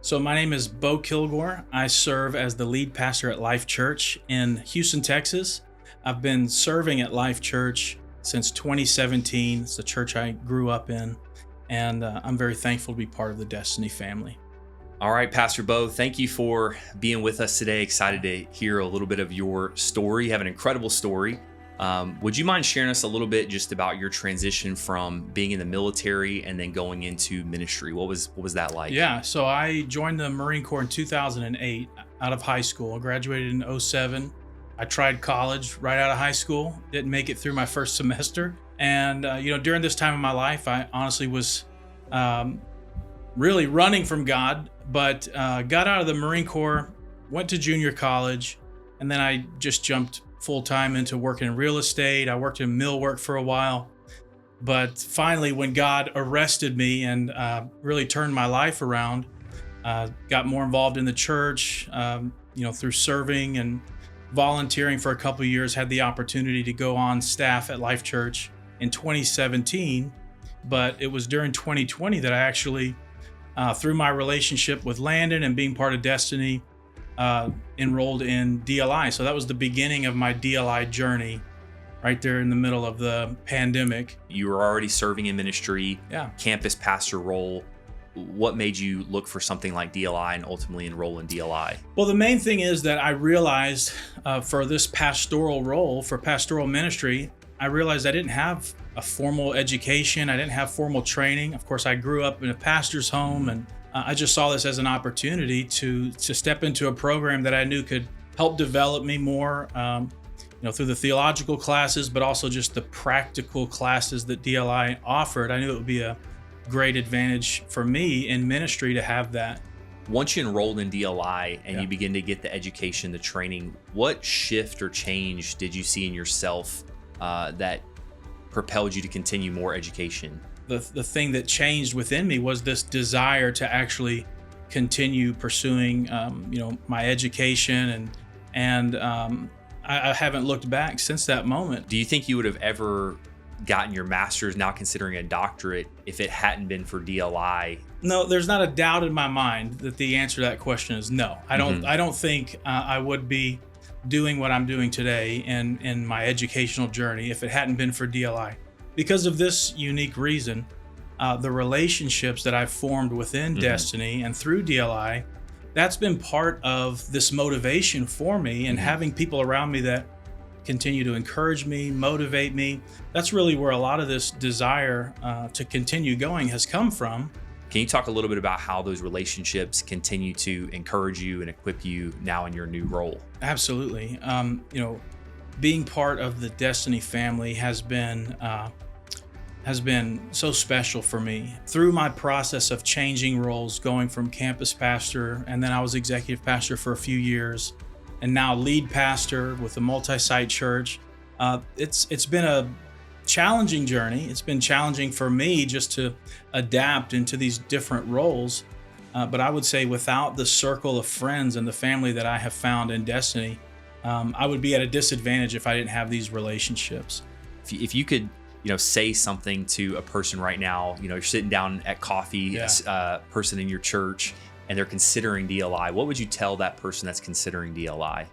So my name is Bo Kilgore. I serve as the lead pastor at Life Church in Houston, Texas. I've been serving at Life Church since 2017. It's the church I grew up in, and I'm very thankful to be part of the Destiny family. All right, Pastor Bo, thank you for being with us today. Excited to hear a little bit of your story. You have an incredible story. Would you mind sharing us a little bit just about your transition from being in the military and then going into ministry? What was that like? Yeah, so I joined the Marine Corps in 2008 out of high school. I graduated in '07. I tried college right out of high school, didn't make it through my first semester. And, during this time of my life, I honestly was really running from God, but got out of the Marine Corps, went to junior college, and then I just jumped full-time into working in real estate. I worked in mill work for a while, but finally when God arrested me and really turned my life around, got more involved in the church, through serving and volunteering for a couple of years, had the opportunity to go on staff at Life Church in 2017, but it was during 2020 that I actually, through my relationship with Landon and being part of Destiny, enrolled in DLI. So that was the beginning of my DLI journey right there in the middle of the pandemic. You were already serving in ministry, Yeah. campus pastor role. What made you look for something like DLI and ultimately enroll in DLI? Well, the main thing is that I realized for this pastoral role, for pastoral ministry, I realized I didn't have a formal education. I didn't have formal training. Of course, I grew up in a pastor's home, and I just saw this as an opportunity to step into a program that I knew could help develop me more, through the theological classes, but also just the practical classes that DLI offered. I knew it would be a great advantage for me in ministry to have that. Once you enrolled in DLI and Yeah. you begin to get the education, the training, what shift or change did you see in yourself that propelled you to continue more education? The thing that changed within me was this desire to actually continue pursuing, my education, and I haven't looked back since that moment. Do you think you would have ever gotten your master's, now considering a doctorate, if it hadn't been for DLI? No, there's not a doubt in my mind that the answer to that question is no. I don't think I would be doing what I'm doing today in my educational journey if it hadn't been for DLI. Because of this unique reason, the relationships that I've formed within Destiny and through DLI, that's been part of this motivation for me, and having people around me that continue to encourage me, motivate me. That's really where a lot of this desire to continue going has come from. Can you talk a little bit about how those relationships continue to encourage you and equip you now in your new role? Absolutely. Being part of the Destiny family has been so special for me. Through my process of changing roles, going from campus pastor, and then I was executive pastor for a few years, and now lead pastor with a multi-site church. It's been a challenging journey. It's been challenging for me just to adapt into these different roles. But I would say without the circle of friends and the family that I have found in Destiny, I would be at a disadvantage if I didn't have these relationships. If you could, say something to a person right now, you're sitting down at coffee, a person in your church, and they're considering DLI, what would you tell that person that's considering DLI?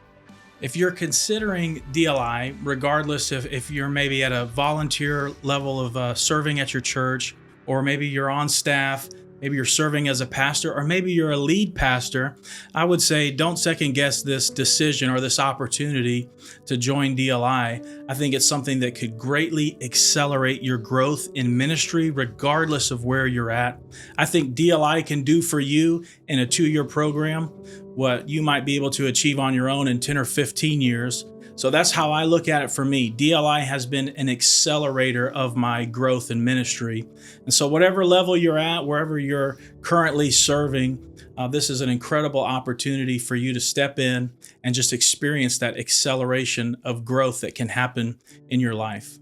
If you're considering DLI, regardless if you're maybe at a volunteer level of serving at your church, or maybe you're on staff, maybe you're serving as a pastor, or maybe you're a lead pastor, I would say don't second guess this decision or this opportunity to join DLI. I think it's something that could greatly accelerate your growth in ministry, regardless of where you're at. I think DLI can do for you in a 2-year program what you might be able to achieve on your own in 10 or 15 years. So that's how I look at it for me. DLI has been an accelerator of my growth in ministry. And so whatever level you're at, wherever you're currently serving, this is an incredible opportunity for you to step in and just experience that acceleration of growth that can happen in your life.